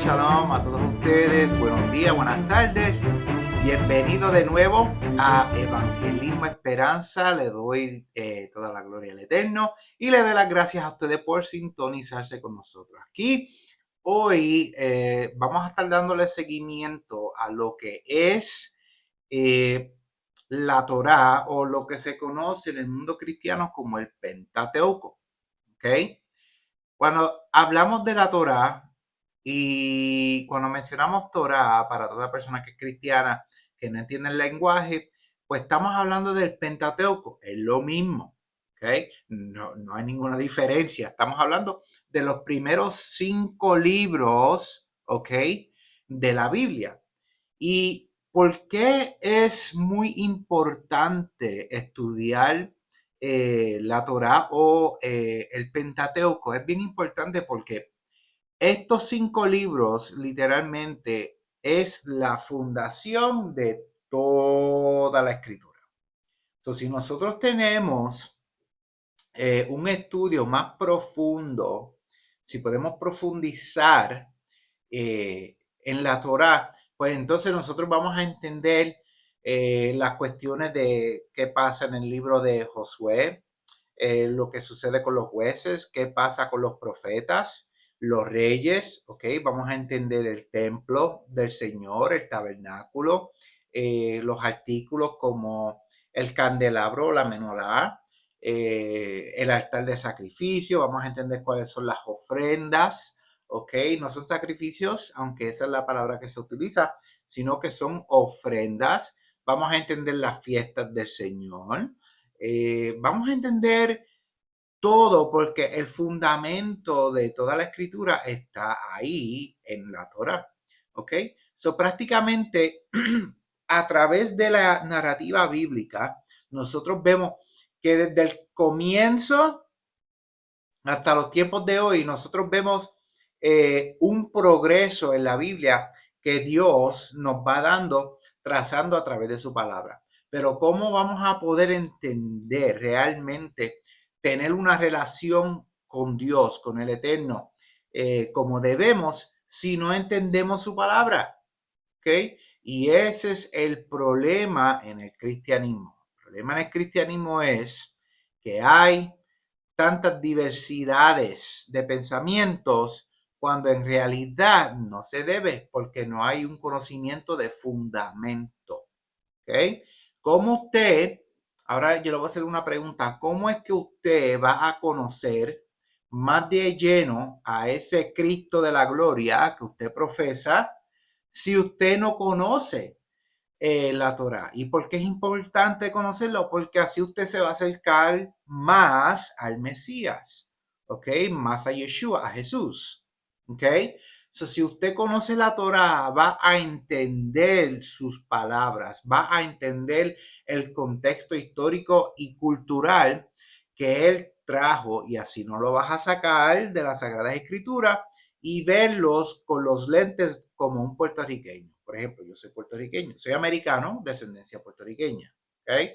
Shalom a todos ustedes. Buenos días, buenas tardes. Bienvenido de nuevo a Evangelismo Esperanza. Le doy toda la gloria al Eterno y le doy las gracias a ustedes por sintonizarse con nosotros. Aquí hoy vamos a estar dándole seguimiento a lo que es la Torá, o lo que se conoce en el mundo cristiano como el Pentateuco. ¿Ok? Cuando hablamos de la Torá y cuando mencionamos Torá para toda persona que es cristiana, que no entiende el lenguaje, pues estamos hablando del Pentateuco, es lo mismo, ¿ok? No hay ninguna diferencia. Estamos hablando de los primeros 5 libros, ¿ok? De la Biblia. ¿Y por qué es muy importante estudiar la Torá o el Pentateuco? Es bien importante porque estos 5 libros literalmente es la fundación de toda la escritura. Entonces, si nosotros tenemos un estudio más profundo, si podemos profundizar en la Torá, pues entonces nosotros vamos a entender las cuestiones de qué pasa en el libro de Josué, lo que sucede con los jueces, qué pasa con los profetas, los reyes, ¿ok? Vamos a entender el templo del Señor, el tabernáculo, los artículos como el candelabro, la menorá, el altar de sacrificio, vamos a entender cuáles son las ofrendas, ¿ok? No son sacrificios, aunque esa es la palabra que se utiliza, sino que son ofrendas. Vamos a entender las fiestas del Señor. Vamos a entender todo porque el fundamento de toda la escritura está ahí en la Torá, ¿ok? So, prácticamente a través de la narrativa bíblica, nosotros vemos que desde el comienzo hasta los tiempos de hoy, nosotros vemos un progreso en la Biblia que Dios nos va dando, trazando a través de su palabra. Pero ¿cómo vamos a poder entender realmente, tener una relación con Dios, con el Eterno, como debemos, si no entendemos su palabra? ¿Ok? Y ese es el problema en el cristianismo. El problema en el cristianismo es que hay tantas diversidades de pensamientos cuando en realidad no se debe, porque no hay un conocimiento de fundamento. ¿Ok? ¿Cómo usted, ahora yo le voy a hacer una pregunta, cómo es que usted va a conocer más de lleno a ese Cristo de la gloria que usted profesa si usted no conoce la Torá? ¿Y por qué es importante conocerlo? Porque así usted se va a acercar más al Mesías, ¿ok? Más a Yeshua, a Jesús, ¿ok? So, si usted conoce la Torá, va a entender sus palabras, va a entender el contexto histórico y cultural que él trajo, y así no lo vas a sacar de las Sagradas Escrituras y verlos con los lentes como un puertorriqueño. Por ejemplo, yo soy puertorriqueño, soy americano, descendencia puertorriqueña. ¿Ok?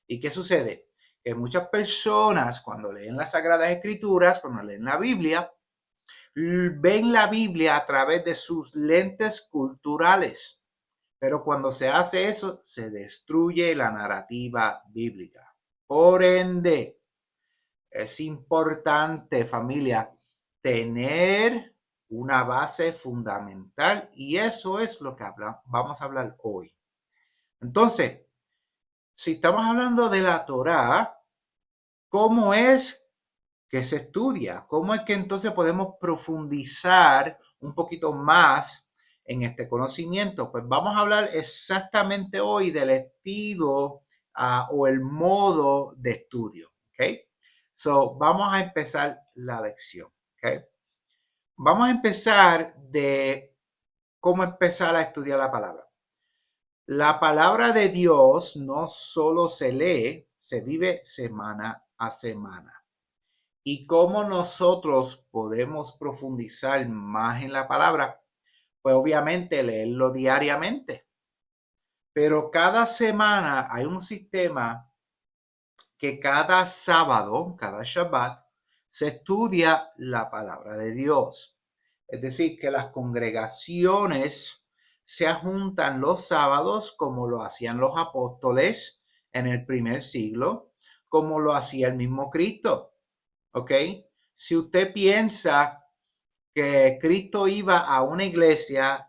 ¿Y qué sucede? Que muchas personas cuando leen las Sagradas Escrituras, cuando leen la Biblia, ven la Biblia a través de sus lentes culturales. Pero cuando se hace eso, se destruye la narrativa bíblica. Por ende, es importante, familia, tener una base fundamental, y eso es lo que vamos a hablar hoy. Entonces, si estamos hablando de la Torá, ¿cómo es que se estudia? ¿Cómo es que entonces podemos profundizar un poquito más en este conocimiento? Pues vamos a hablar exactamente hoy del estilo o el modo de estudio. ¿Ok? So, vamos a empezar la lección. ¿Ok? Vamos a empezar de cómo empezar a estudiar la palabra. La palabra de Dios no solo se lee, se vive semana a semana. ¿Y cómo nosotros podemos profundizar más en la palabra? Pues obviamente leerlo diariamente. Pero cada semana hay un sistema que cada sábado, cada Shabbat, se estudia la palabra de Dios. Es decir, que las congregaciones se juntan los sábados como lo hacían los apóstoles en el primer siglo, como lo hacía el mismo Cristo. ¿Ok? Si usted piensa que Cristo iba a una iglesia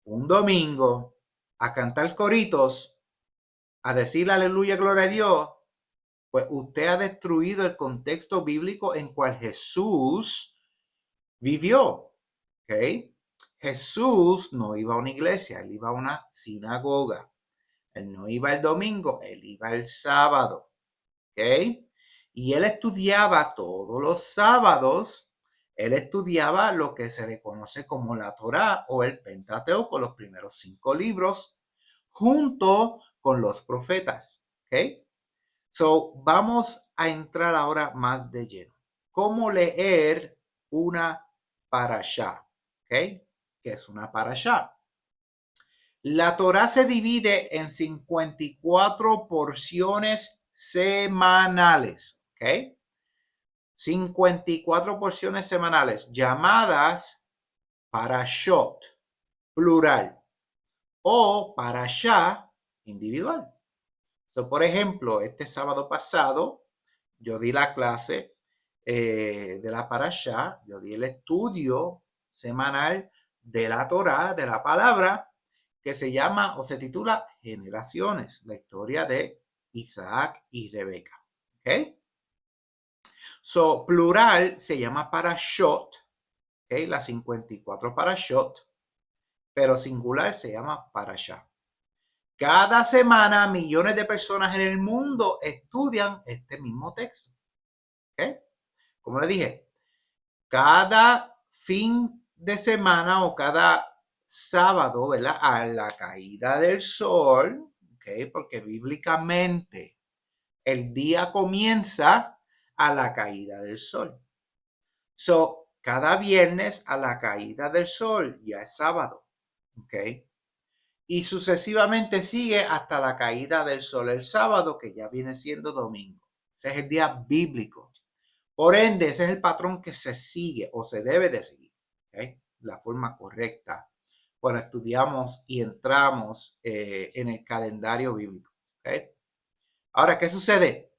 un domingo a cantar coritos, a decir aleluya, gloria a Dios, pues usted ha destruido el contexto bíblico en cual Jesús vivió. ¿Ok? Jesús no iba a una iglesia, él iba a una sinagoga. Él no iba el domingo, él iba el sábado. ¿Ok? Y él estudiaba todos los sábados, él estudiaba lo que se le conoce como la Torá o el Pentateuco, los primeros 5 libros, junto con los profetas. ¿Ok? So, vamos a entrar ahora más de lleno. ¿Cómo leer una parashá? ¿Ok? ¿Qué es una parashá? La Torá se divide en 54 porciones semanales. ¿Ok? 54 porciones semanales llamadas parashot, plural, o parashá, individual. So, por ejemplo, este sábado pasado yo di la clase de la parashá, yo di el estudio semanal de la Torá, de la palabra, que se llama o se titula Generaciones, la historia de Isaac y Rebeca. ¿Ok? So, plural se llama parashot, ¿ok? Las 54 parashot, pero singular se llama parashá. Cada semana millones de personas en el mundo estudian este mismo texto. ¿Ok? Como le dije, cada fin de semana o cada sábado, ¿verdad? A la caída del sol, ¿ok? Porque bíblicamente el día comienza a la caída del sol. So, cada viernes a la caída del sol ya es sábado, ¿ok? Y sucesivamente sigue hasta la caída del sol el sábado, que ya viene siendo domingo. Ese es el día bíblico. Por ende, ese es el patrón que se sigue o se debe de seguir, ¿ok? La forma correcta cuando estudiamos y entramos en el calendario bíblico, ¿ok? Ahora, ¿qué sucede?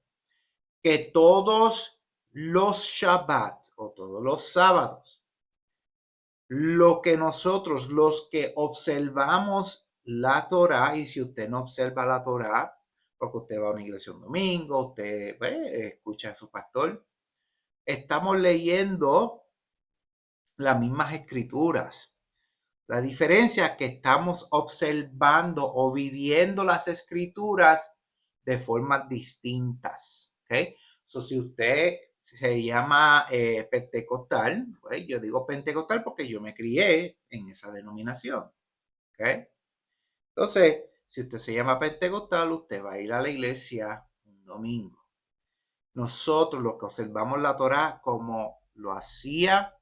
Que todos los Shabbat o todos los sábados, lo que nosotros, los que observamos la Torá, y si usted no observa la Torá, porque usted va a una iglesia un domingo, usted escucha a su pastor, estamos leyendo las mismas escrituras. La diferencia es que estamos observando o viviendo las escrituras de formas distintas. ¿Ok? So, si usted se llama pentecostal, pues yo digo pentecostal porque yo me crié en esa denominación. ¿Ok? Entonces, si usted se llama pentecostal, usted va a ir a la iglesia un domingo. Nosotros los que observamos la Torá como lo hacía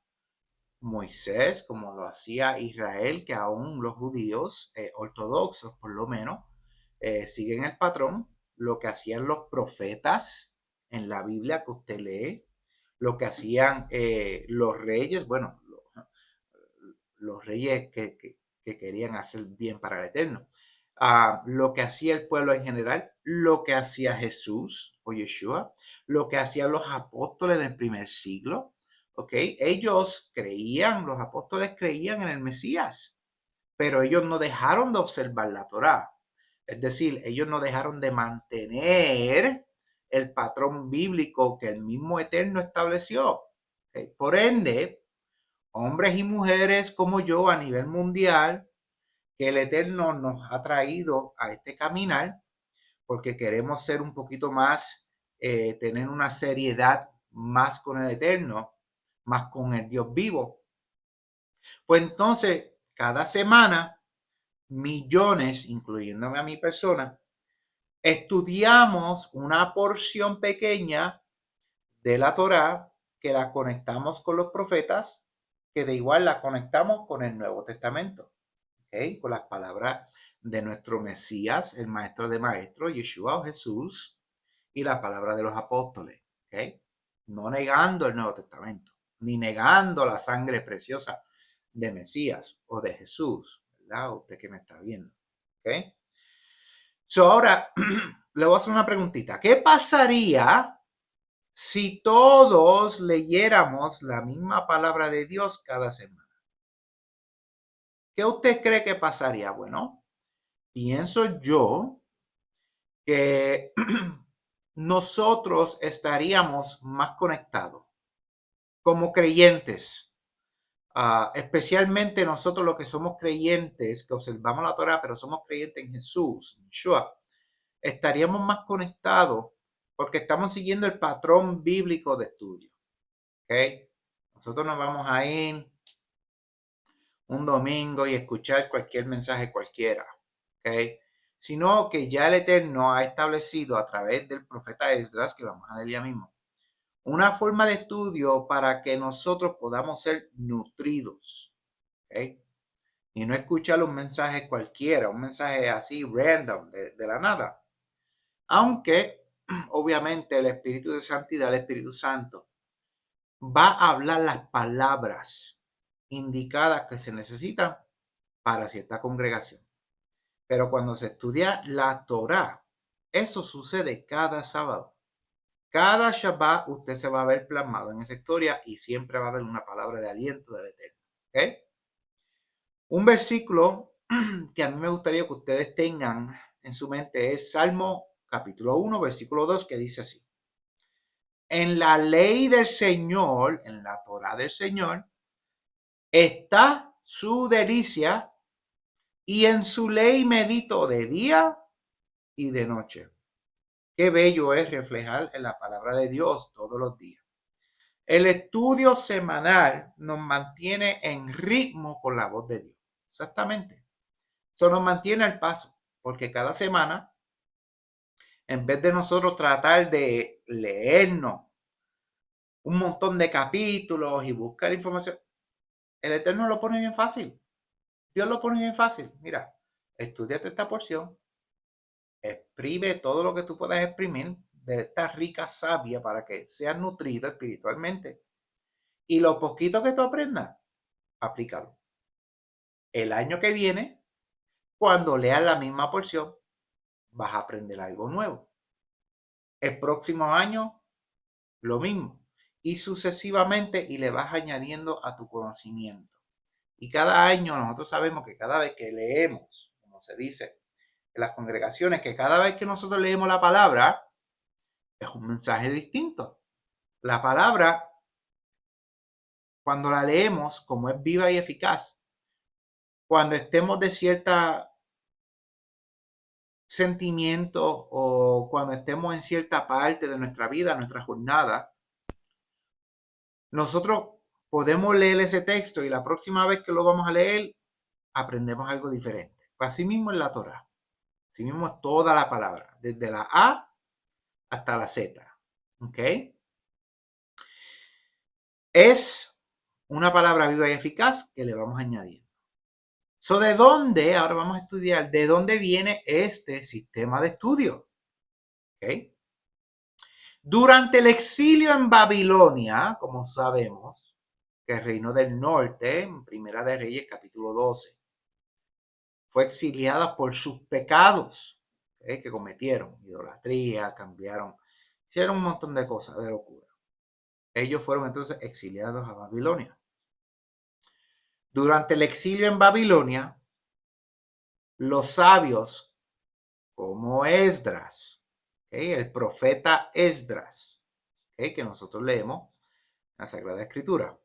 Moisés, como lo hacía Israel, que aún los judíos ortodoxos por lo menos siguen el patrón, lo que hacían los profetas en la Biblia que usted lee, lo que hacían los reyes, bueno, los reyes que querían hacer bien para el Eterno, lo que hacía el pueblo en general, lo que hacía Jesús o Yeshua, lo que hacían los apóstoles en el primer siglo. ¿Ok? Ellos creían, los apóstoles creían en el Mesías, pero ellos no dejaron de observar la Torá. Es decir, ellos no dejaron de mantener el patrón bíblico que el mismo Eterno estableció. ¿Ok? Por ende, hombres y mujeres como yo a nivel mundial, que el Eterno nos ha traído a este caminar, porque queremos ser un poquito más, tener una seriedad más con el Eterno, más con el Dios vivo. Pues entonces, cada semana, millones, incluyéndome a mi persona, estudiamos una porción pequeña de la Torá que la conectamos con los profetas, que de igual la conectamos con el Nuevo Testamento, ¿okay? Con las palabras de nuestro Mesías, el Maestro de Maestros, Yeshua o Jesús, y la palabra de los apóstoles, ¿okay? No negando el Nuevo Testamento, ni negando la sangre preciosa de Mesías o de Jesús, ¿verdad? Usted que me está viendo, ¿ok? So ahora le voy a hacer una preguntita. ¿Qué pasaría si todos leyéramos la misma palabra de Dios cada semana? ¿Qué usted cree que pasaría? Bueno, pienso yo que nosotros estaríamos más conectados como creyentes, especialmente nosotros los que somos creyentes, que observamos la Torah, pero somos creyentes en Jesús, en Yeshua, estaríamos más conectados porque estamos siguiendo el patrón bíblico de estudio. ¿Ok? Nosotros nos vamos a ir un domingo y escuchar cualquier mensaje cualquiera. ¿Ok? Sino que ya el Eterno ha establecido a través del profeta Esdras, que vamos a leer ya mismo, una forma de estudio para que nosotros podamos ser nutridos. ¿Ok? Y no escuchar un mensaje cualquiera, un mensaje así random, de la nada. Aunque, obviamente, el Espíritu de Santidad, el Espíritu Santo, va a hablar las palabras indicadas que se necesitan para cierta congregación. Pero cuando se estudia la Torá, eso sucede cada sábado. Cada Shabbat usted se va a ver plasmado en esa historia y siempre va a haber una palabra de aliento del Eterno. ¿Okay? Un versículo que a mí me gustaría que ustedes tengan en su mente es Salmo capítulo 1, versículo 2, que dice así. En la ley del Señor, en la Torá del Señor, está su delicia, y en su ley medito de día y de noche. Qué bello es reflejar en la palabra de Dios todos los días. El estudio semanal nos mantiene en ritmo con la voz de Dios. Exactamente. Eso nos mantiene al paso, porque cada semana, en vez de nosotros tratar de leernos un montón de capítulos y buscar información, el Eterno lo pone bien fácil. Dios lo pone bien fácil. Mira, estudiate esta porción, exprime todo lo que tú puedas exprimir de esta rica savia para que seas nutrido espiritualmente. Y lo poquito que tú aprendas, aplícalo. El año que viene, cuando leas la misma porción, vas a aprender algo nuevo. El próximo año, lo mismo. Y sucesivamente, y le vas añadiendo a tu conocimiento. Y cada año nosotros sabemos que cada vez que leemos, como se dice en las congregaciones, que cada vez que nosotros leemos la palabra, es un mensaje distinto. La palabra, cuando la leemos, como es viva y eficaz, cuando estemos de cierta sentimiento o cuando estemos en cierta parte de nuestra vida, nuestra jornada, nosotros podemos leer ese texto y la próxima vez que lo vamos a leer, aprendemos algo diferente. Así mismo es la Torah. Así mismo es toda la palabra, desde la A hasta la Z. ¿Ok? Es una palabra viva y eficaz que le vamos a añadir. ¿De dónde? Ahora vamos a estudiar de dónde viene este sistema de estudio. ¿Okay? Durante el exilio en Babilonia, como sabemos, que el reino del norte, en Primera de Reyes, capítulo 12, fue exiliada por sus pecados que cometieron, idolatría, cambiaron, hicieron un montón de cosas de locura. Ellos fueron entonces exiliados a Babilonia. Durante el exilio en Babilonia, los sabios como Esdras, el profeta Esdras, que nosotros leemos en la Sagrada Escritura,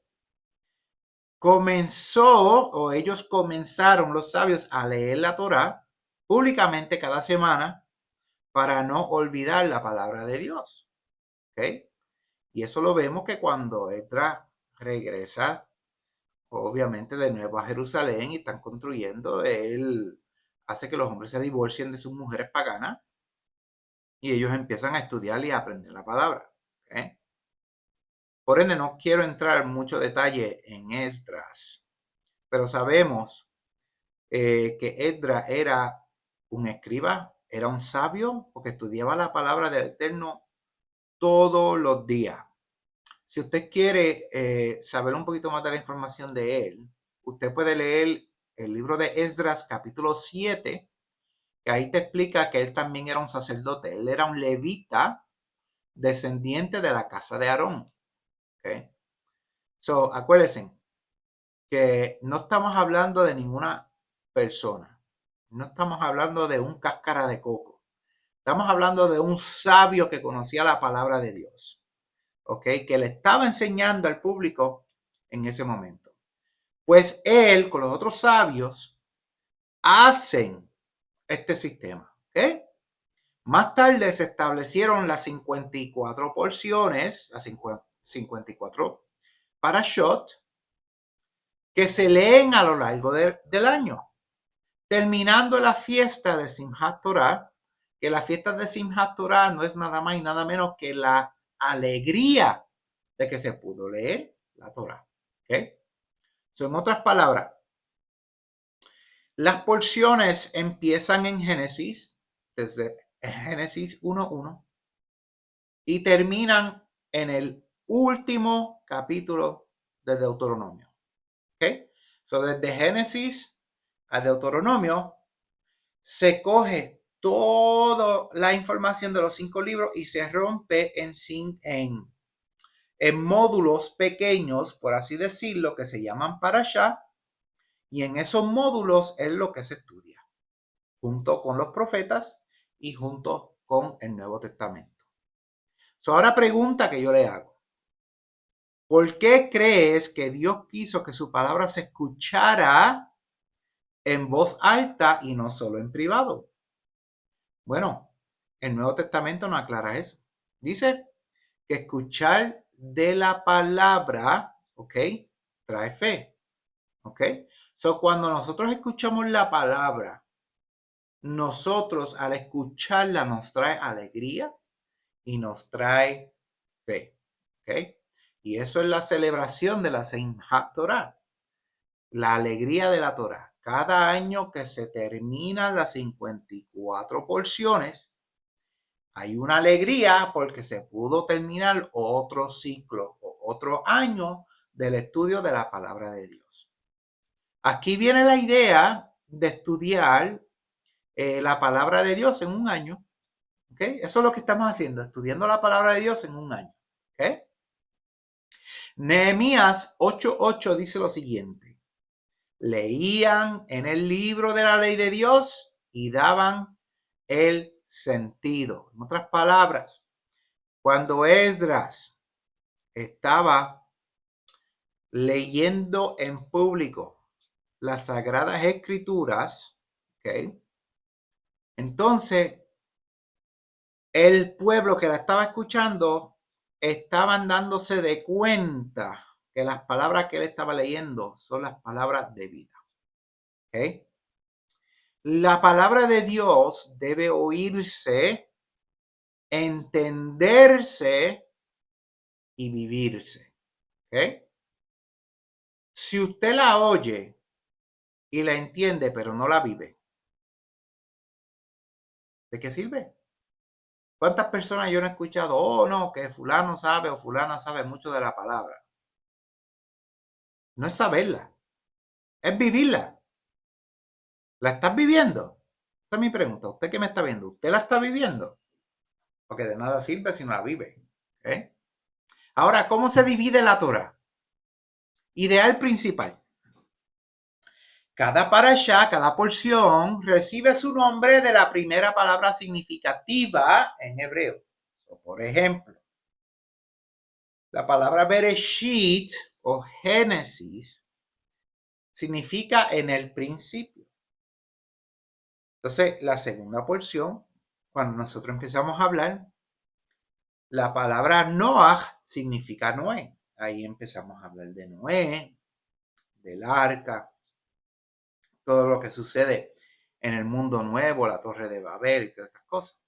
ellos comenzaron, los sabios, a leer la Torá públicamente cada semana para no olvidar la palabra de Dios. ¿Okay? Y eso lo vemos que cuando Esdras regresa, obviamente, de nuevo a Jerusalén y están construyendo, él hace que los hombres se divorcien de sus mujeres paganas y ellos empiezan a estudiar y a aprender la palabra. ¿Okay? Por ende, no quiero entrar en mucho detalle en Esdras, pero sabemos que Esdras era un escriba, era un sabio, porque estudiaba la palabra del Eterno todos los días. Si usted quiere saber un poquito más de la información de él, usted puede leer el libro de Esdras, capítulo 7, que ahí te explica que él también era un sacerdote. Él era un levita descendiente de la casa de Aarón. ¿Okay? So, acuérdense que no estamos hablando de ninguna persona. No estamos hablando de un cáscara de coco. Estamos hablando de un sabio que conocía la palabra de Dios. ¿Ok? Que le estaba enseñando al público en ese momento. Pues él, con los otros sabios, hacen este sistema. ¿Ok? Más tarde se establecieron las 54 porciones, las 54 parashot, que se leen a lo largo del año, terminando la fiesta de Simchat Torah, que la fiesta de Simchat Torah no es nada más y nada menos que la alegría de que se pudo leer la Torah. ¿Okay? So, en otras palabras, las porciones empiezan en Génesis, desde Génesis 1:1, y terminan en el último capítulo de Deuteronomio. ¿Ok? So, desde Génesis a Deuteronomio se coge toda la información de los 5 libros y se rompe en módulos pequeños, por así decirlo, que se llaman parashá, y en esos módulos es lo que se estudia, junto con los profetas y junto con el Nuevo Testamento. So, ahora pregunta que yo le hago. ¿Por qué crees que Dios quiso que su palabra se escuchara en voz alta y no solo en privado? Bueno, el Nuevo Testamento nos aclara eso. Dice que escuchar de la palabra, ¿ok? Trae fe, ¿ok? So, cuando nosotros escuchamos la palabra, nosotros al escucharla nos trae alegría y nos trae fe, ¿ok? Y eso es la celebración de la Simchat Torah, la alegría de la Torah. Cada año que se terminan las 54 porciones, hay una alegría porque se pudo terminar otro ciclo, otro año del estudio de la palabra de Dios. Aquí viene la idea de estudiar la palabra de Dios en un año. ¿Okay? Eso es lo que estamos haciendo, estudiando la palabra de Dios en un año. ¿Okay? Nehemías 8:8 dice lo siguiente: leían en el libro de la ley de Dios y daban el sentido. En otras palabras, cuando Esdras estaba leyendo en público las Sagradas Escrituras, ¿okay? Entonces el pueblo que la estaba escuchando estaban dándose de cuenta que las palabras que él estaba leyendo son las palabras de vida. ¿Okay? La palabra de Dios debe oírse, entenderse y vivirse. ¿Okay? Si usted la oye y la entiende, pero no la vive, ¿de qué sirve? ¿Cuántas personas yo no he escuchado? Oh, no, que fulano sabe o fulana sabe mucho de la palabra. No es saberla, es vivirla. ¿La estás viviendo? Esa es mi pregunta. ¿Usted qué me está viendo? ¿Usted la está viviendo? Porque de nada sirve si no la vive. ¿Okay? Ahora, ¿cómo se divide la Torah? Ideal principal. Cada parashá, cada porción, recibe su nombre de la primera palabra significativa en hebreo. Por ejemplo, la palabra Bereshit o Génesis significa en el principio. Entonces, la segunda porción, cuando nosotros empezamos a hablar, la palabra Noah significa Noé. Ahí empezamos a hablar de Noé, del arca, todo lo que sucede en el mundo nuevo, la torre de Babel y todas estas cosas.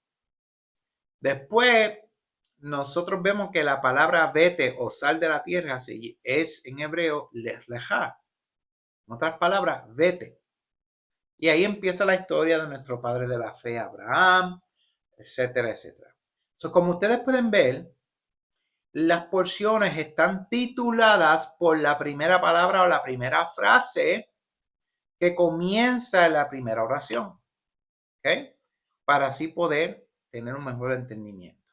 Después, nosotros vemos que la palabra vete o sal de la tierra es en hebreo lejá. En otras palabras, vete. Y ahí empieza la historia de nuestro padre de la fe, Abraham, etcétera, etcétera. So, como ustedes pueden ver, las porciones están tituladas por la primera palabra o la primera frase que comienza la primera oración. ¿Ok? Para así poder tener un mejor entendimiento.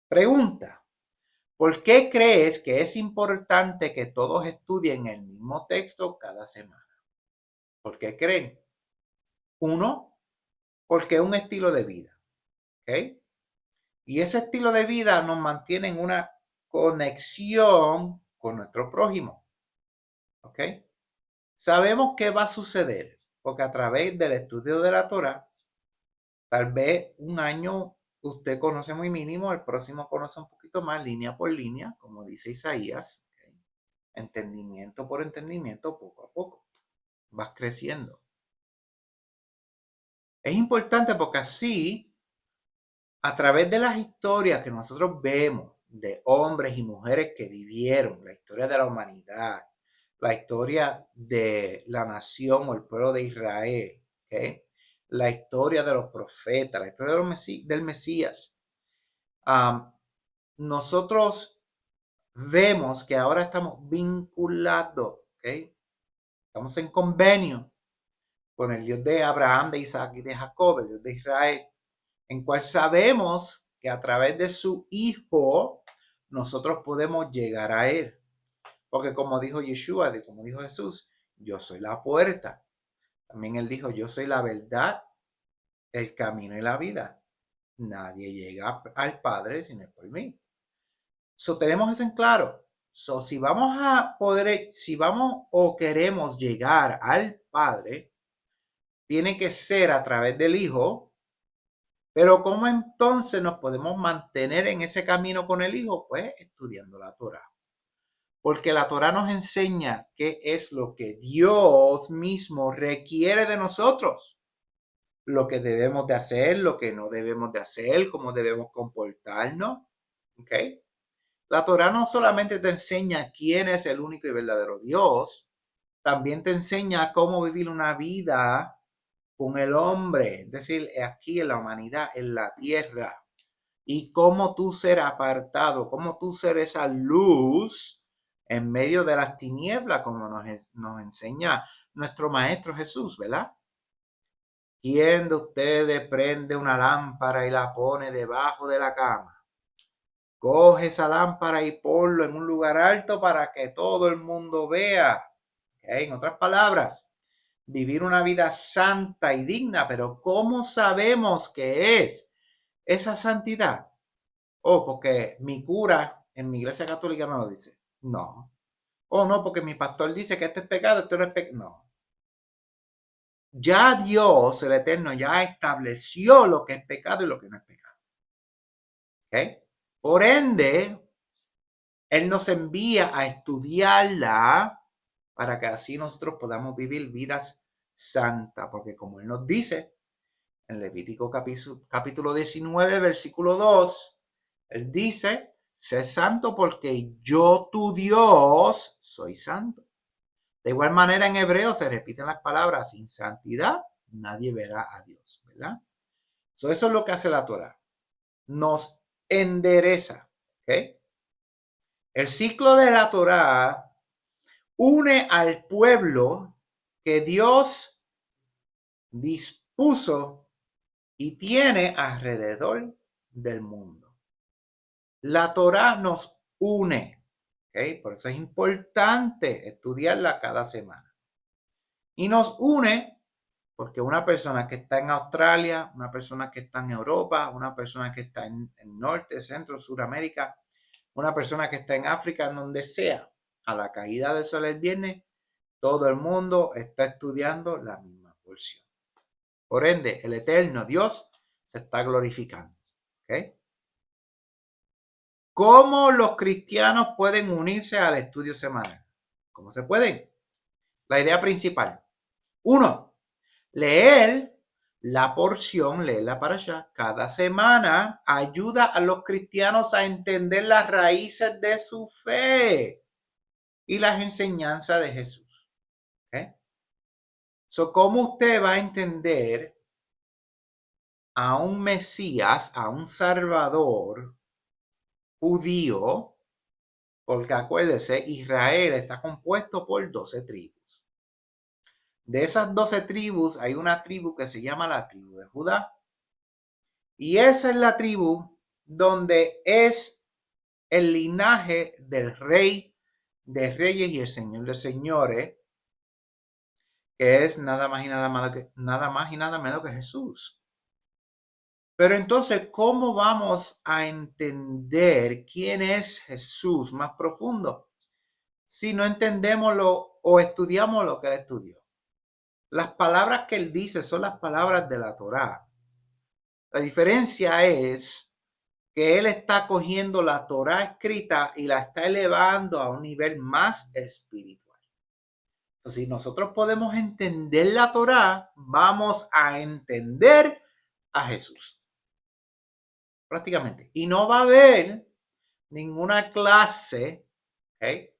Pregunta: ¿por qué crees que es importante que todos estudien el mismo texto cada semana? ¿Por qué creen? Uno, porque es un estilo de vida. ¿Ok? Y ese estilo de vida nos mantiene en una conexión con nuestro prójimo. ¿Ok? Sabemos qué va a suceder, porque a través del estudio de la Torah, tal vez un año usted conoce muy mínimo, el próximo conoce un poquito más, línea por línea, como dice Isaías. ¿Ok? Entendimiento por entendimiento, poco a poco. Vas creciendo. Es importante porque así, a través de las historias que nosotros vemos de hombres y mujeres que vivieron, la historia de la humanidad, la historia de la nación o el pueblo de Israel, ¿okay? La historia de los profetas, la historia del Mesías, nosotros vemos que ahora estamos vinculados, ¿okay? Estamos en convenio con el Dios de Abraham, de Isaac y de Jacob, el Dios de Israel, en cual sabemos que a través de su Hijo nosotros podemos llegar a Él. Porque como dijo Yeshua, como dijo Jesús, yo soy la puerta. También Él dijo, yo soy la verdad, el camino y la vida. Nadie llega al Padre sin es por mí. Tenemos eso en claro. Si vamos a poder, si vamos o queremos llegar al Padre, tiene que ser a través del Hijo. Pero ¿cómo entonces nos podemos mantener en ese camino con el Hijo? Pues estudiando la Torah. Porque la Torah nos enseña qué es lo que Dios mismo requiere de nosotros. Lo que debemos de hacer, lo que no debemos de hacer, cómo debemos comportarnos. ¿Ok? La Torah no solamente te enseña quién es el único y verdadero Dios, también te enseña cómo vivir una vida con el hombre, es decir, aquí en la humanidad, en la tierra, y cómo tú ser apartado, cómo tú ser esa luz en medio de las tinieblas, como nos enseña nuestro Maestro Jesús, ¿verdad? ¿Quién de ustedes prende una lámpara y la pone debajo de la cama? Coge esa lámpara y ponlo en un lugar alto para que todo el mundo vea. ¿Okay? En otras palabras, vivir una vida santa y digna, pero ¿cómo sabemos que es esa santidad? Porque mi cura en mi iglesia católica me lo dice. No. No, porque mi pastor dice que esto es pecado, esto no es pecado. No. Ya Dios, el Eterno, ya estableció lo que es pecado y lo que no es pecado. ¿Okay? Por ende, Él nos envía a estudiarla para que así nosotros podamos vivir vidas santas. Porque como Él nos dice en Levítico capítulo 19, versículo 2, Él dice, sé santo porque yo, tu Dios, soy santo. De igual manera en hebreo se repiten las palabras, sin santidad nadie verá a Dios, ¿verdad? Eso es lo que hace la Torah. Nos endereza, ¿ok? El ciclo de la Torah une al pueblo que Dios dispuso y tiene alrededor del mundo. La Torah nos une, ¿ok? Por eso es importante estudiarla cada semana. Y nos une porque una persona que está en Australia, una persona que está en Europa, una persona que está en Norte, Centro, Suramérica, una persona que está en África, en donde sea, a la caída del sol el viernes, todo el mundo está estudiando la misma porción. Por ende, el eterno Dios se está glorificando. ¿Okay? ¿Cómo los cristianos pueden unirse al estudio semanal? ¿Cómo se pueden? La idea principal. 1. Leer la porción, leer la parashá cada semana ayuda a los cristianos a entender las raíces de su fe y las enseñanzas de Jesús. ¿Okay? ¿Cómo usted va a entender a un Mesías, a un Salvador, judío, porque acuérdese, Israel está compuesto por 12 tribus. De esas 12 tribus hay una tribu que se llama la tribu de Judá. Y esa es la tribu donde es el linaje del rey de reyes y el señor de señores, que es nada más y nada menos que Jesús. Pero entonces, ¿cómo vamos a entender quién es Jesús más profundo si no entendemos o estudiamos lo que él estudió? Las palabras que él dice son las palabras de la Torá. La diferencia es que él está cogiendo la Torá escrita y la está elevando a un nivel más espiritual. Entonces, si nosotros podemos entender la Torá, vamos a entender a Jesús. Prácticamente. Y no va a haber ninguna clase, ¿okay?,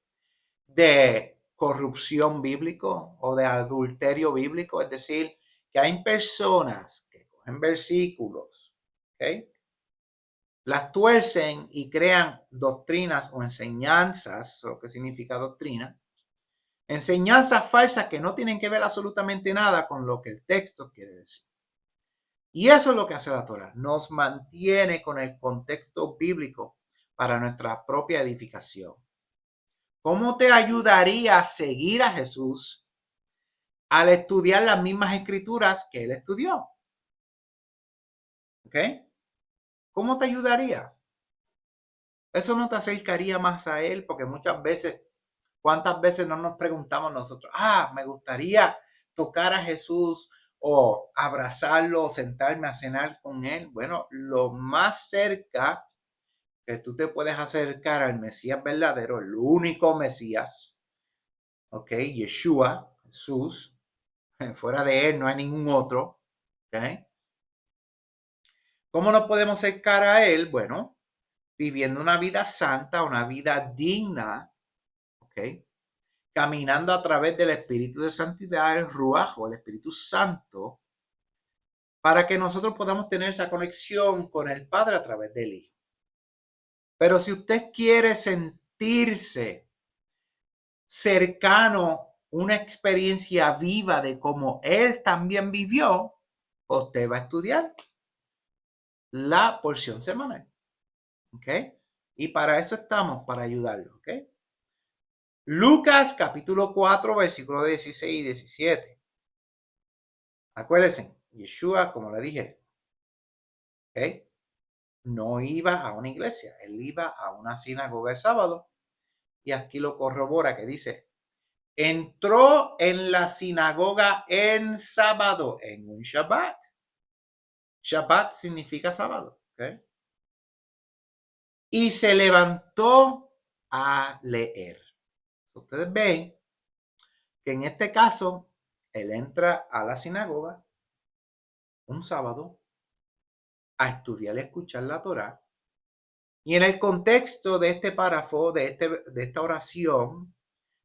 de corrupción bíblico o de adulterio bíblico. Es decir, que hay personas que cogen versículos, ¿okay?, las tuercen y crean doctrinas o enseñanzas, lo que significa doctrina, enseñanzas falsas que no tienen que ver absolutamente nada con lo que el texto quiere decir. Y eso es lo que hace la Torá, nos mantiene con el contexto bíblico para nuestra propia edificación. ¿Cómo te ayudaría a seguir a Jesús al estudiar las mismas escrituras que él estudió? ¿Ok? ¿Cómo te ayudaría? Eso no te acercaría más a él, porque muchas veces, ¿cuántas veces no nos preguntamos nosotros? Me gustaría tocar a Jesús o abrazarlo o sentarme a cenar con él. Bueno, lo más cerca que tú te puedes acercar al Mesías verdadero, el único Mesías, ¿ok? Yeshua, Jesús, fuera de él no hay ningún otro, ¿ok? ¿Cómo nos podemos acercar a él? Bueno, viviendo una vida santa, una vida digna, ¿ok? Caminando a través del Espíritu de Santidad, el Ruaj o el Espíritu Santo, para que nosotros podamos tener esa conexión con el Padre a través del Hijo. Pero si usted quiere sentirse cercano, una experiencia viva de cómo él también vivió, usted va a estudiar la porción semanal. ¿Ok? Y para eso estamos, para ayudarlo. ¿Ok? Lucas capítulo 4, versículos 16 y 17. Acuérdense, Yeshua, como le dije, ¿ok?, no iba a una iglesia, él iba a una sinagoga el sábado. Y aquí lo corrobora, que dice: entró en la sinagoga en sábado, en un Shabbat. Shabbat significa sábado. ¿Okay? Y se levantó a leer. Ustedes ven que en este caso, él entra a la sinagoga un sábado a estudiar y escuchar la Torá. Y en el contexto de este párrafo, de esta oración,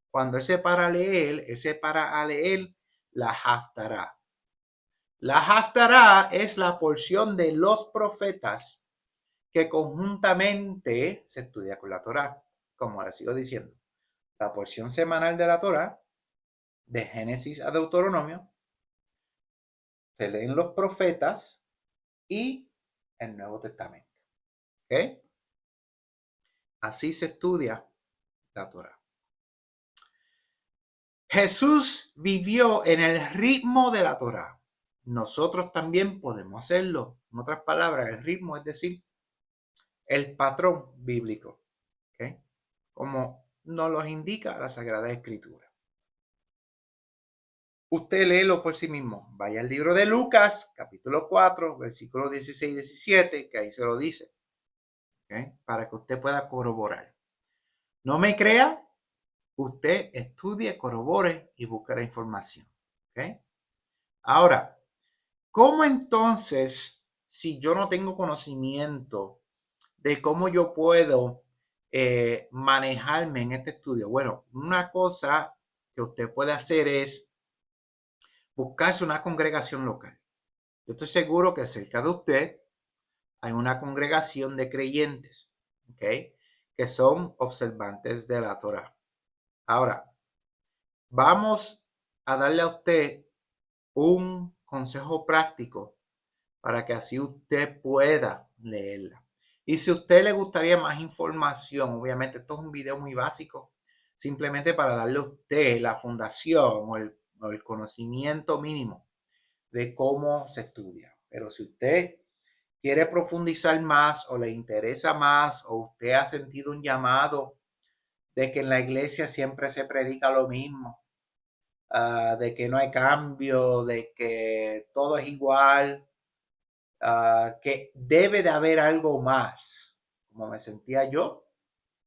cuando él se para a leer la Haftará. La Haftará es la porción de los profetas que conjuntamente se estudia con la Torá. Como les sigo diciendo, la porción semanal de la Torá, de Génesis a Deuteronomio, se leen los profetas y el Nuevo Testamento. ¿Ok? Así se estudia la Torá. Jesús vivió en el ritmo de la Torá. Nosotros también podemos hacerlo. En otras palabras, el ritmo, es decir, el patrón bíblico, ¿okay?, como nos lo indica la Sagrada Escritura. Usted léelo por sí mismo. Vaya al libro de Lucas, capítulo 4, versículos 16 y 17, que ahí se lo dice, ¿okay?, para que usted pueda corroborar. No me crea, usted estudie, corrobore y busque la información. ¿Okay? Ahora, ¿cómo entonces, si yo no tengo conocimiento de cómo yo puedo manejarme en este estudio? Bueno, una cosa que usted puede hacer es buscarse una congregación local. Yo estoy seguro que cerca de usted hay una congregación de creyentes. ¿ok? Que son observantes de la Torá. Ahora, vamos a darle a usted un consejo práctico para que así usted pueda leerla. Y si a usted le gustaría más información, obviamente esto es un video muy básico, simplemente para darle a usted la fundación o el conocimiento mínimo de cómo se estudia. Pero si usted quiere profundizar más o le interesa más o usted ha sentido un llamado de que en la iglesia siempre se predica lo mismo, de que no hay cambio, de que todo es igual, que debe de haber algo más, como me sentía yo,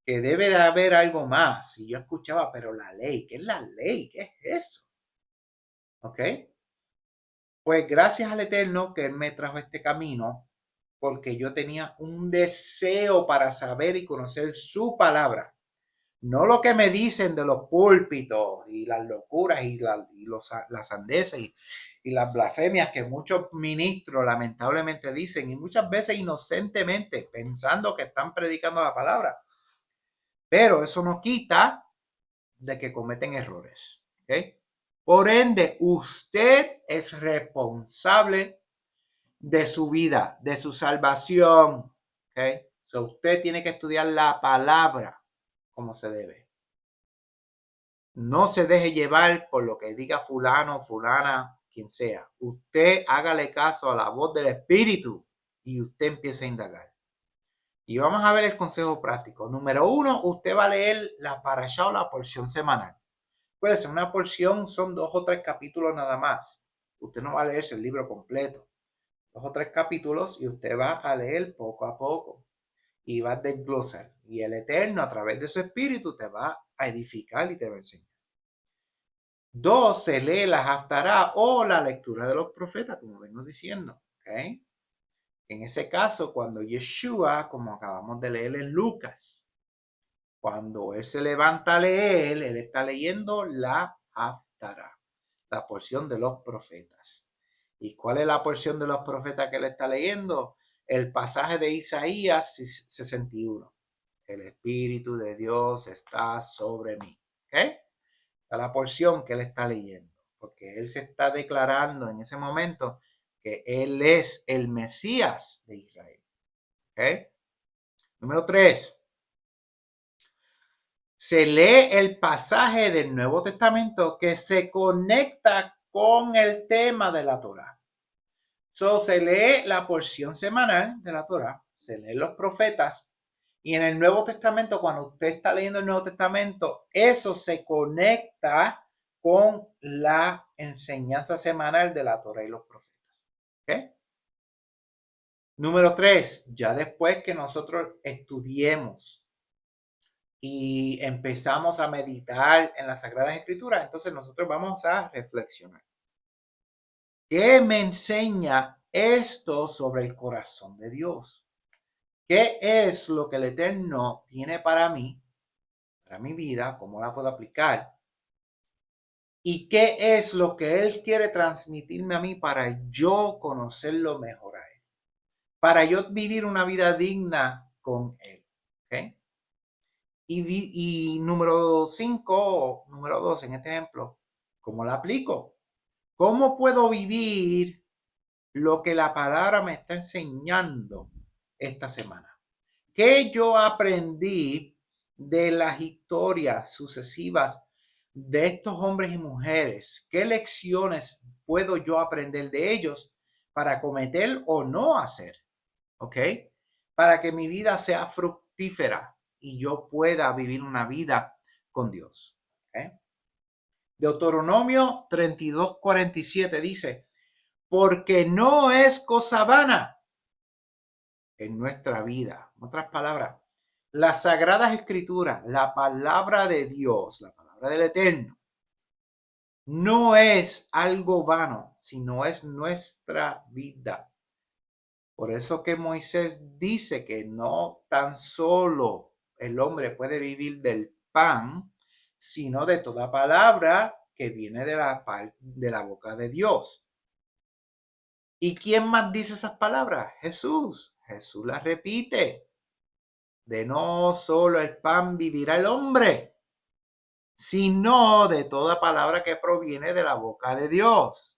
que debe de haber algo más. Y yo escuchaba, pero la ley, ¿qué es la ley? ¿Qué es eso? ¿Ok? Pues gracias al Eterno que Él me trajo este camino, porque yo tenía un deseo para saber y conocer su palabra. No lo que me dicen de los púlpitos y las locuras y las sandeces y las blasfemias que muchos ministros lamentablemente dicen y muchas veces inocentemente pensando que están predicando la palabra. Pero eso no quita de que cometen errores. ¿Okay? Por ende, usted es responsable de su vida, de su salvación. ¿Okay? So, usted tiene que estudiar la palabra como se debe. No se deje llevar por lo que diga fulano, fulana, quien sea. Usted hágale caso a la voz del Espíritu y usted empieza a indagar. Y vamos a ver el consejo práctico. Número 1, usted va a leer la parashá o la porción semanal. Pues una porción son 2 o 3 capítulos nada más. Usted no va a leerse el libro completo. 2 o 3 capítulos y usted va a leer poco a poco. Y va a desglosar. Y el Eterno a través de su Espíritu te va a edificar y te va a enseñar. 2, se lee la Haftará o la lectura de los profetas, como vengo diciendo. ¿Okay? En ese caso, cuando Yeshua, como acabamos de leer en Lucas, cuando él se levanta a leer, él está leyendo la Haftará, la porción de los profetas. ¿Y cuál es la porción de los profetas que él está leyendo? El pasaje de Isaías 61. El Espíritu de Dios está sobre mí. ¿Okay? Esa es la porción que él está leyendo, porque él se está declarando en ese momento que él es el Mesías de Israel. ¿Okay? Número 3. Se lee el pasaje del Nuevo Testamento que se conecta con el tema de la Torá. So, se lee la porción semanal de la Torá, se leen los profetas, y en el Nuevo Testamento, cuando usted está leyendo el Nuevo Testamento, eso se conecta con la enseñanza semanal de la Torá y los profetas. ¿Okay? Número 3, ya después que nosotros estudiemos y empezamos a meditar en las Sagradas Escrituras, entonces nosotros vamos a reflexionar. ¿Qué me enseña esto sobre el corazón de Dios? ¿Qué es lo que el Eterno tiene para mí, para mi vida? ¿Cómo la puedo aplicar? ¿Y qué es lo que Él quiere transmitirme a mí para yo conocerlo mejor a Él? Para yo vivir una vida digna con Él. ¿Okay? Y número 5, número 2 en este ejemplo, ¿cómo la aplico? ¿Cómo puedo vivir lo que la palabra me está enseñando esta semana? ¿Qué yo aprendí de las historias sucesivas de estos hombres y mujeres? ¿Qué lecciones puedo yo aprender de ellos para cometer o no hacer? ¿Ok? Para que mi vida sea fructífera y yo pueda vivir una vida con Dios. ¿Okay? Deuteronomio 32:47 dice, porque no es cosa vana en nuestra vida. En otras palabras, las sagradas escrituras, la palabra de Dios, la palabra del Eterno, no es algo vano, sino es nuestra vida. Por eso que Moisés dice que no tan solo el hombre puede vivir del pan, sino de toda palabra que viene de la boca de Dios. ¿Y quién más dice esas palabras? Jesús. Jesús las repite. De no solo el pan vivirá el hombre, sino de toda palabra que proviene de la boca de Dios.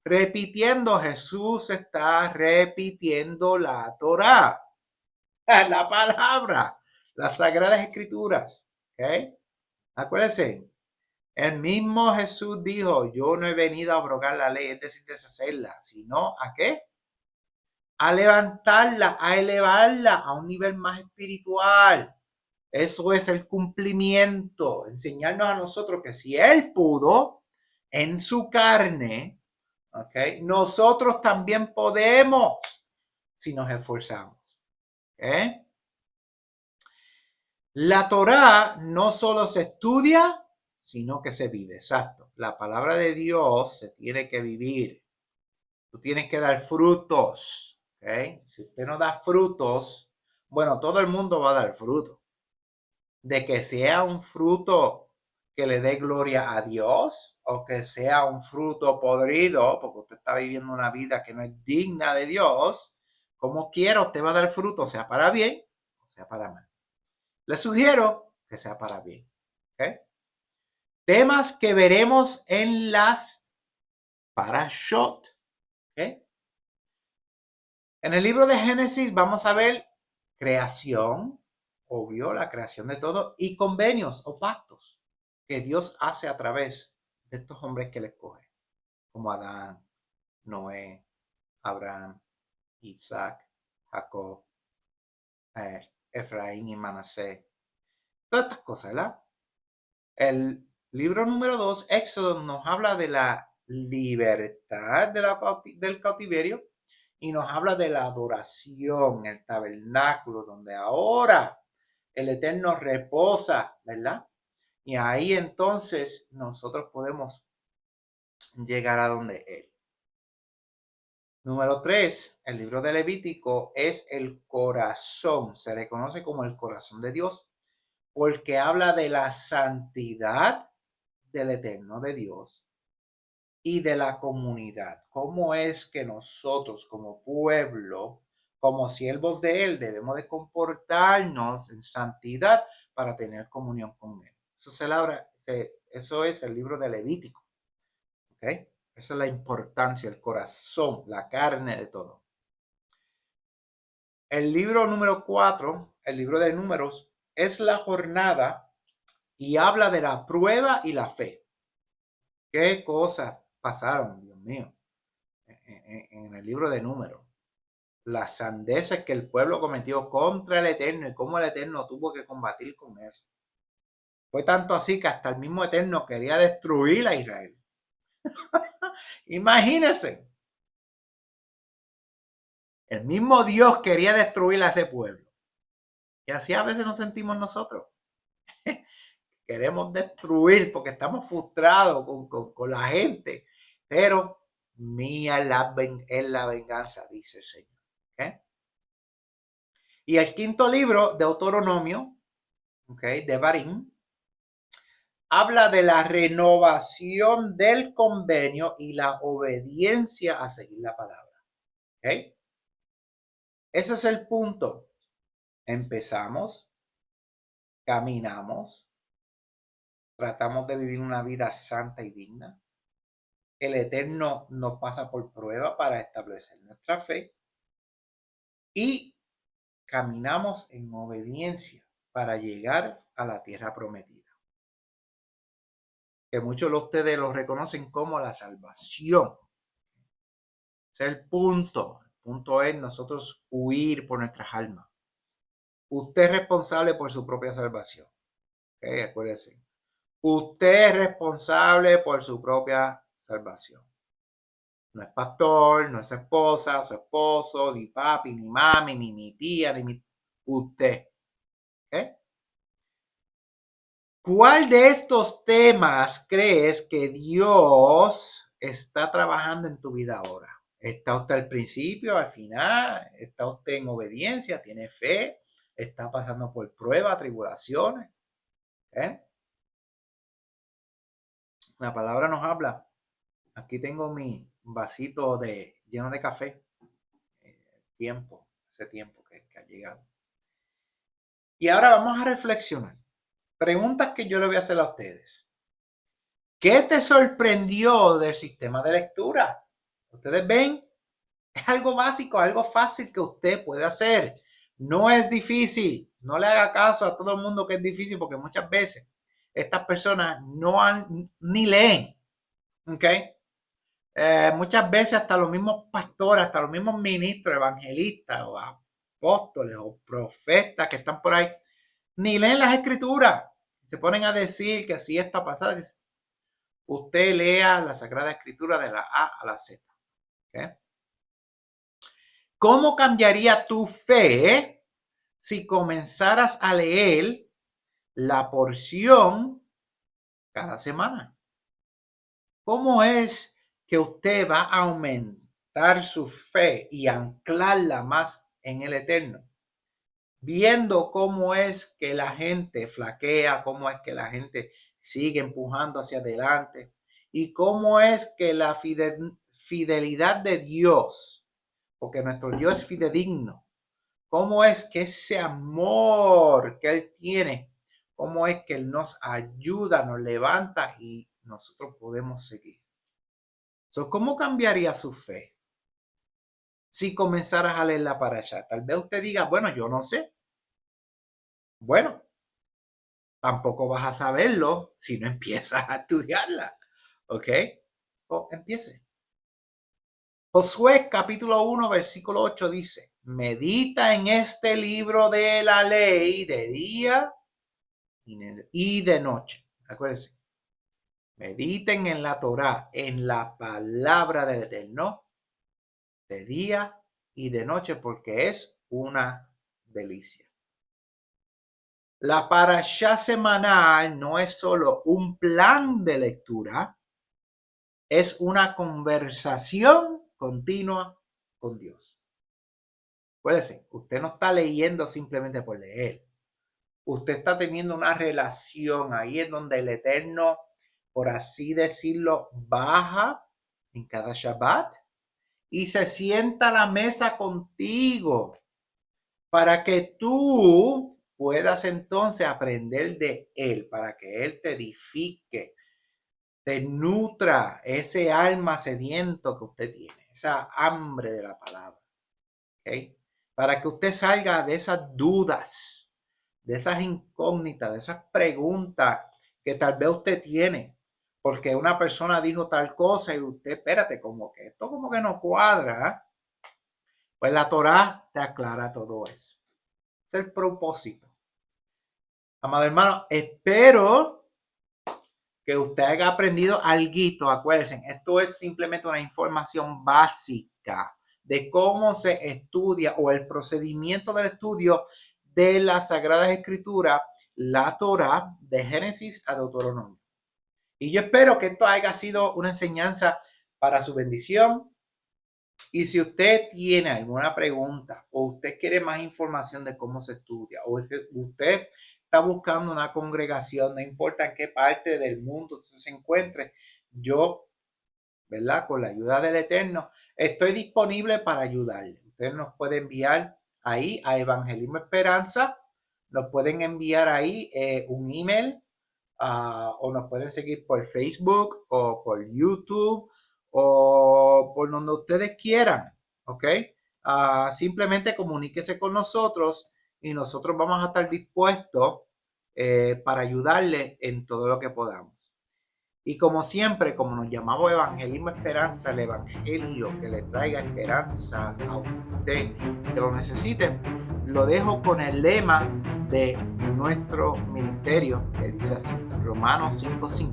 Repitiendo, Jesús está repitiendo la Torá, la palabra, las sagradas escrituras. ¿Okay? Acuérdense, el mismo Jesús dijo, yo no he venido a abrogar la ley, es decir, deshacerla, sino ¿a qué? A levantarla, a elevarla a un nivel más espiritual. Eso es el cumplimiento, enseñarnos a nosotros que si Él pudo en su carne, ¿okay? Nosotros también podemos si nos esforzamos. ¿Okay? La Torá no solo se estudia, sino que se vive. Exacto. La palabra de Dios se tiene que vivir. Tú tienes que dar frutos. ¿Okay? Si usted no da frutos, bueno, todo el mundo va a dar fruto. De que sea un fruto que le dé gloria a Dios o que sea un fruto podrido, porque usted está viviendo una vida que no es digna de Dios, como quiera, usted va a dar fruto, sea para bien o sea para mal. Le sugiero que sea para bien. ¿Okay? Temas que veremos en las parashot. ¿Okay? En el libro de Génesis vamos a ver creación, obvio, la creación de todo, y convenios o pactos que Dios hace a través de estos hombres que le escoge, como Adán, Noé, Abraham, Isaac, Jacob, Efraín y Manasés. Todas estas cosas, ¿verdad? El libro número 2, Éxodo, nos habla de la libertad del cautiverio y nos habla de la adoración, el tabernáculo, donde ahora el Eterno reposa, ¿verdad? Y ahí entonces nosotros podemos llegar a donde Él. Número 3, el libro de Levítico es el corazón, se reconoce como el corazón de Dios, porque habla de la santidad del Eterno de Dios y de la comunidad. ¿Cómo es que nosotros como pueblo, como siervos de Él, debemos de comportarnos en santidad para tener comunión con Él? Eso es el libro de Levítico. ¿Okay? Esa es la importancia, el corazón, la carne de todo. El libro número 4, el libro de Números, es la jornada y habla de la prueba y la fe. ¿Qué cosas pasaron, Dios mío, en el libro de Números? Las sandeces que el pueblo cometió contra el Eterno y cómo el Eterno tuvo que combatir con eso. Fue tanto así que hasta el mismo Eterno quería destruir a Israel. Imagínense. El mismo Dios quería destruir a ese pueblo. Y así a veces nos sentimos nosotros. Queremos destruir porque estamos frustrados con la gente. Pero mía es la venganza, dice el Señor. ¿Okay? Y el quinto libro, de Deuteronomio, ¿okay? De Barín, habla de la renovación del convenio y la obediencia a seguir la palabra. ¿Okay? Ese es el punto. Empezamos, caminamos, tratamos de vivir una vida santa y digna. El Eterno nos pasa por prueba para establecer nuestra fe y caminamos en obediencia para llegar a la tierra prometida. Que muchos de ustedes lo reconocen como la salvación. Ese es el punto. El punto es nosotros huir por nuestras almas. Usted es responsable por su propia salvación. ¿Okay? Acuérdense. Usted es responsable por su propia salvación. No es pastor, no es esposa, su esposo, ni papi, ni mami, ni mi tía, ni mi... Usted. ¿Okay? ¿Cuál de estos temas crees que Dios está trabajando en tu vida ahora? ¿Está usted al principio, al final? ¿Está usted en obediencia? ¿Tiene fe? ¿Está pasando por pruebas, tribulaciones? ¿Eh? La palabra nos habla. Aquí tengo mi vasito lleno de café. Ese tiempo que ha llegado. Y ahora vamos a reflexionar. Preguntas que yo le voy a hacer a ustedes. ¿Qué te sorprendió del sistema de lectura? Ustedes ven, es algo básico, algo fácil que usted puede hacer. No es difícil. No le haga caso a todo el mundo que es difícil, porque muchas veces estas personas ni leen. ¿Ok? Muchas veces hasta los mismos pastores, hasta los mismos ministros, evangelistas o apóstoles o profetas que están por ahí, ni leen las escrituras. Se ponen a decir que si está pasada, usted lea la Sagrada Escritura de la A a la Z. ¿Okay? ¿Cómo cambiaría tu fe si comenzaras a leer la porción cada semana? ¿Cómo es que usted va a aumentar su fe y anclarla más en el Eterno? Viendo cómo es que la gente flaquea, cómo es que la gente sigue empujando hacia adelante y cómo es que la fidelidad de Dios, porque nuestro Dios es fidedigno, cómo es que ese amor que Él tiene, cómo es que Él nos ayuda, nos levanta y nosotros podemos seguir. ¿Cómo cambiaría su fe si comenzaras a leerla para allá? Tal vez usted diga, bueno, yo no sé. Bueno, tampoco vas a saberlo si no empiezas a estudiarla. ¿Ok? Empiece. Josué capítulo 1, versículo 8 dice, medita en este libro de la ley de día y de noche. Acuérdense. Mediten en la Torá, en la palabra del Eterno, de día y de noche, porque es una delicia. La parashá semanal no es solo un plan de lectura, es una conversación continua con Dios. Acuérdense, usted no está leyendo simplemente por leer. Usted está teniendo una relación ahí en donde el Eterno, por así decirlo, baja en cada Shabbat y se sienta a la mesa contigo para que tú puedas entonces aprender de Él, para que Él te edifique, te nutra ese alma sediento que usted tiene, esa hambre de la palabra. ¿Okay? Para que usted salga de esas dudas, de esas incógnitas, de esas preguntas que tal vez usted tiene, porque una persona dijo tal cosa y usted, espérate, como que esto como que no cuadra. Pues la Torá te aclara todo eso. Es el propósito. Amado hermano, espero que usted haya aprendido algo. Acuérdense, esto es simplemente una información básica de cómo se estudia o el procedimiento del estudio de las Sagradas Escrituras, la Torá, de Génesis a Deuteronomio. Y yo espero que esto haya sido una enseñanza para su bendición. Y si usted tiene alguna pregunta o usted quiere más información de cómo se estudia o usted está buscando una congregación, no importa en qué parte del mundo usted se encuentre, yo, ¿verdad? Con la ayuda del Eterno, estoy disponible para ayudarle. Usted nos puede enviar ahí a Evangelismo Esperanza, nos pueden enviar ahí un email o nos pueden seguir por Facebook o por YouTube o por donde ustedes quieran, ¿ok? Simplemente comuníquese con nosotros y nosotros vamos a estar dispuestos para ayudarle en todo lo que podamos. Y como siempre, como nos llamamos Evangelismo Esperanza, el evangelio que le traiga esperanza a usted que lo necesite, lo dejo con el lema de nuestro ministerio que dice así, Romanos 5:5.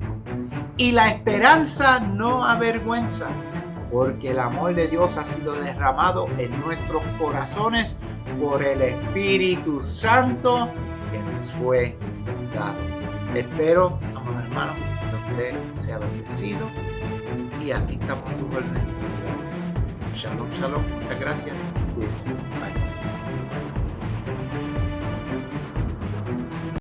Y la esperanza no avergüenza, porque el amor de Dios ha sido derramado en nuestros corazones por el Espíritu Santo que nos fue dado. Espero, amados hermanos, que usted sea bendecido y aquí estamos a su orden. Shalom, shalom, muchas gracias. Cuídense. Bye.